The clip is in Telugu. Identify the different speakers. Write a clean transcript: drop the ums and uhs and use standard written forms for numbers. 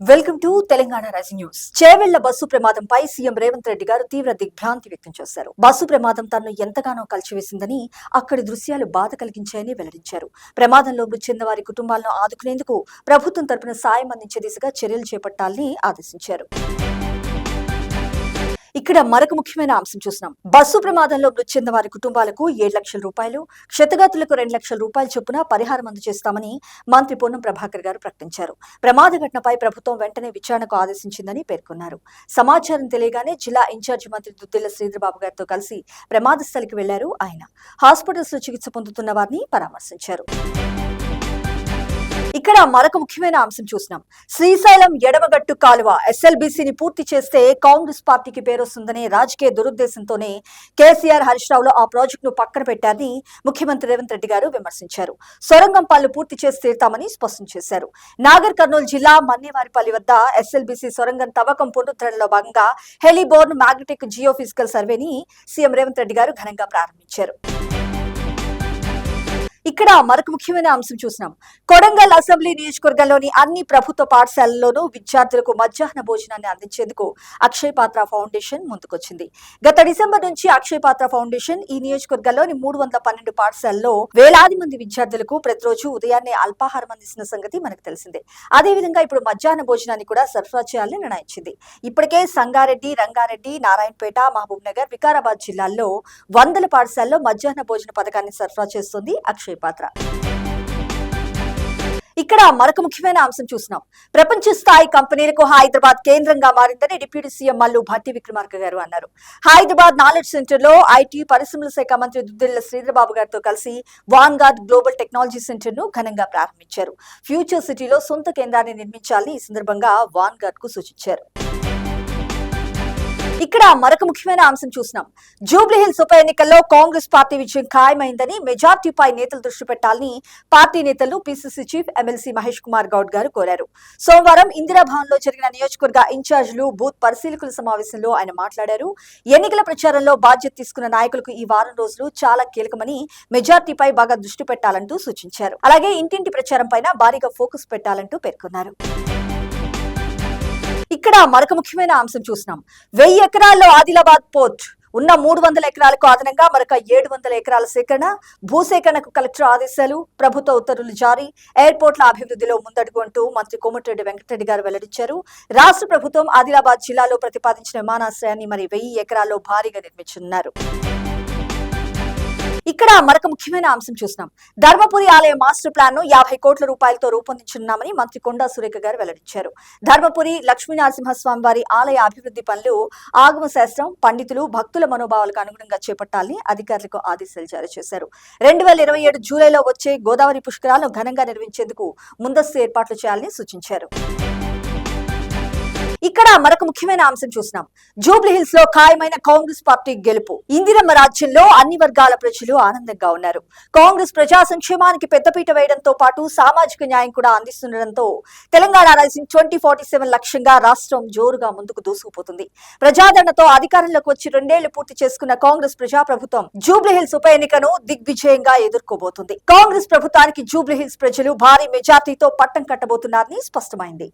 Speaker 1: Welcome to Telangana rising news. Chevella bus ప్రమాదంపై సీఎం రేవంత్ రెడ్డి గారు తీవ్ర దిగ్భ్రాంతి వ్యక్తం చేశారు. బస్సు ప్రమాదం తనను ఎంతగానో కలిచివేసిందని, అక్కడి దృశ్యాలు బాధ కలిగించాయని వెల్లడించారు. ప్రమాదంలో మృతి చెందిన వారి కుటుంబాలను ఆదుకునేందుకు ప్రభుత్వం తరపున సాయం అందించే దిశగా చర్యలు చేపట్టాలని ఆదేశించారు. ఇక్కడ మరొక ముఖ్యమైన అంశం చూస్తున్నాం. బస్సు ప్రమాదంలో మృతి చెందిన వారి కుటుంబాలకు 7 లక్షల రూపాయలు, క్షతగాతులకు 2 లక్షల రూపాయల చొప్పున పరిహారం అందజేస్తామని మంత్రి పొన్నం ప్రభాకర్ గారు ప్రకటించారు. ప్రమాద ఘటనపై ప్రభుత్వం వెంటనే విచారణకు ఆదేశించిందని పేర్కొన్నారు. సమాచారం తెలియగానే జిల్లా ఇన్ఛార్జి మంత్రి దుద్దిళ్ల శ్రీధరబాబు గారితో కలిసి ప్రమాద స్థలికి వెళ్లారు. ఆయన హాస్పిటల్స్ లో చికిత్స పొందుతున్న వారిని పరామర్శించారు. ఇక్కడ మరొక ముఖ్యమైన అంశం చూసినాం. శ్రీశైలం ఎడమగట్టు కాలువ ఎస్ఎల్బీసీని పూర్తి చేస్తే కాంగ్రెస్ పార్టీకి పేరొస్తుందనే రాజకీయ దురుద్దేశంతోనే కేసీఆర్ హరీష్ రావులో ఆ ప్రాజెక్టును పక్కన పెట్టారని ముఖ్యమంత్రి రేవంత్ రెడ్డి గారు విమర్శించారు. సొరంగం పనులు పూర్తి చేసి తీరుతామని స్పష్టం చేశారు. నాగర్ కర్నూలు జిల్లా మన్నేవారిపల్లి వద్ద ఎస్ఎల్బీసీ సొరంగం తవ్వకం పునరుద్ధరణలో భాగంగా హెలిబోర్న్ మ్యాగ్నెటిక్ జియోఫిజికల్ సర్వేని సీఎం రేవంత్ రెడ్డి గారు ఘనంగా ప్రారంభించారు. ఇక్కడ మరొక ముఖ్యమైన అంశం చూసినాం. కొడంగల్ అసెంబ్లీ నియోజకవర్గంలోని అన్ని ప్రభుత్వ పాఠశాలల్లోనూ విద్యార్థులకు మధ్యాహ్న భోజనాన్ని అందించేందుకు అక్షయ్ పాత్ర ఫౌండేషన్ ముందుకొచ్చింది. గత డిసెంబర్ నుంచి అక్షయ్ పాత్ర ఫౌండేషన్ ఈ నియోజకవర్గంలోని 312 పాఠశాలలో వేలాది మంది విద్యార్థులకు ప్రతిరోజు ఉదయాన్నే అల్పాహారం అందిస్తున్న సంగతి మనకు తెలిసిందే. అదేవిధంగా ఇప్పుడు మధ్యాహ్న భోజనాన్ని కూడా సరఫరా చేయాలని నిర్ణయించింది. ఇప్పటికే సంగారెడ్డి, రంగారెడ్డి, నారాయణపేట, మహబూబ్ నగర్, వికారాబాద్ జిల్లాల్లో 100 పాఠశాలలో మధ్యాహ్న భోజన పథకాన్ని సరఫరా చేస్తుంది అక్షయ్ పాత్ర. ఇక్కడ మరొక ముఖ్యమైన అంశం చూసినాం. ప్రపంచ స్థాయి కంపెనీలకు హైదరాబాద్ కేంద్రంగా మారిందని డిప్యూటీ సీఎం మల్లు భట్టి విక్రమార్క గారు అన్నారు. హైదరాబాద్ నాలెడ్జ్ సెంటర్ లో ఐటీ పరిశ్రమల శాఖ మంత్రి దుద్దిళ్ల శ్రీధరబాబు గారితో కలిసి వాన్గార్డ్ గ్లోబల్ టెక్నాలజీ సెంటర్ ను ఘనంగా ప్రారంభించారు. ఫ్యూచర్ సిటీలో సొంత కేంద్రాన్ని నిర్మించాలని ఈ సందర్భంగా వాన్గార్డ్ కు సూచించారు. ఇక్కడ మరొక ముఖ్యమైన అంశం చూసినాం. జూబ్లీహిల్స్ ఉప ఎన్నికల్లో కాంగ్రెస్ పార్టీ విజయం ఖాయమైందని మెజార్టీపై నేతలు దృష్టి పెట్టాలని పార్టీ నేతలు PCC chief MLC Mahesh Kumar Goud గారు కోరారు. సోమవారం ఇందిరాభవన్ లో జరిగిన నియోజకవర్గ ఇన్ఛార్జీలు, బూత్ పరిశీలకుల సమావేశంలో ఆయన మాట్లాడారు. ఎన్నికల ప్రచారంలో బాధ్యత తీసుకున్న నాయకులకు ఈ వారం రోజులు చాలా కీలకమని, మెజార్టీపై బాగా దృష్టి పెట్టాలంటూ సూచించారు. అలాగే ఇంటింటి ప్రచారం పైన భారీగా ఫోకస్ పెట్టాలంటూ పేర్కొన్నారు. ఇక్కడ మరొక ముఖ్యమైన అంశం చూసినాం. 1000 ఎకరాల్లో ఆదిలాబాద్ పోర్ట్ ఉన్న 300 ఎకరాలకు అదనంగా మరొక 700 ఎకరాల సేకరణ, భూసేకరణకు కలెక్టర్ ఆదేశాలు, ప్రభుత్వ ఉత్తర్వులు జారీ, ఎయిర్పోర్ట్ల అభివృద్ధిలో ముందడుగు అంటూ మంత్రి కోమటిరెడ్డి వెంకటరెడ్డి గారు వెల్లడించారు. రాష్ట్ర ప్రభుత్వం ఆదిలాబాద్ జిల్లాలో ప్రతిపాదించిన విమానాశ్రయాన్ని మరి 1000 ఎకరాల్లో భారీగా నిర్మించనున్నారు. ఇక్కడ మరొక ముఖ్యమైన అంశం చూసినాం. ధర్మపురి ఆలయ మాస్టర్ ప్లాన్ ను 50 కోట్ల రూపాయలతో రూపొందించనున్నామని మంత్రి కొండా సురేఖ గారు వెల్లడించారు. ధర్మపురి లక్ష్మీ నరసింహస్వామి వారి ఆలయ అభివృద్ధి పనులు ఆగమ శాస్త్రం, పండితులు, భక్తుల మనోభావాలకు అనుగుణంగా చేపట్టాలని అధికారులకు ఆదేశాలు జారీ చేశారు. 2027 జూలైలో వచ్చే గోదావరి పుష్కరాలను ఘనంగా నిర్వహించేందుకు ముందస్తు ఏర్పాట్లు చేయాలని సూచించారు. ఇక్కడ మరొక ముఖ్యమైన అంశం చూసినాం. జూబ్లీహిల్స్ లో ఖాయమైన కాంగ్రెస్ పార్టీ గెలుపు. ఇందిరమ్మ రాజ్యంలో అన్ని వర్గాల ప్రజలు ఆనందంగా ఉన్నారు. కాంగ్రెస్ ప్రజా సంక్షేమానికి పెద్దపీట వేయడంతో పాటు సామాజిక న్యాయం కూడా అందిస్తుండటంతో తెలంగాణ రైజింగ్ 2047 లక్ష్యంగా రాష్ట్రం జోరుగా ముందుకు దూసుకుపోతుంది. ప్రజాదరణతో అధికారంలోకి వచ్చి 2 ఏళ్లు పూర్తి చేసుకున్న కాంగ్రెస్ ప్రజాప్రభుత్వం జూబ్లీహిల్స్ ఉప ఎన్నికను దిగ్విజయంగా ఎదుర్కోబోతుంది. కాంగ్రెస్ ప్రభుత్వానికి జూబ్లీహిల్స్ ప్రజలు భారీ మెజార్టీతో పట్టం కట్టబోతున్నారని స్పష్టమైంది.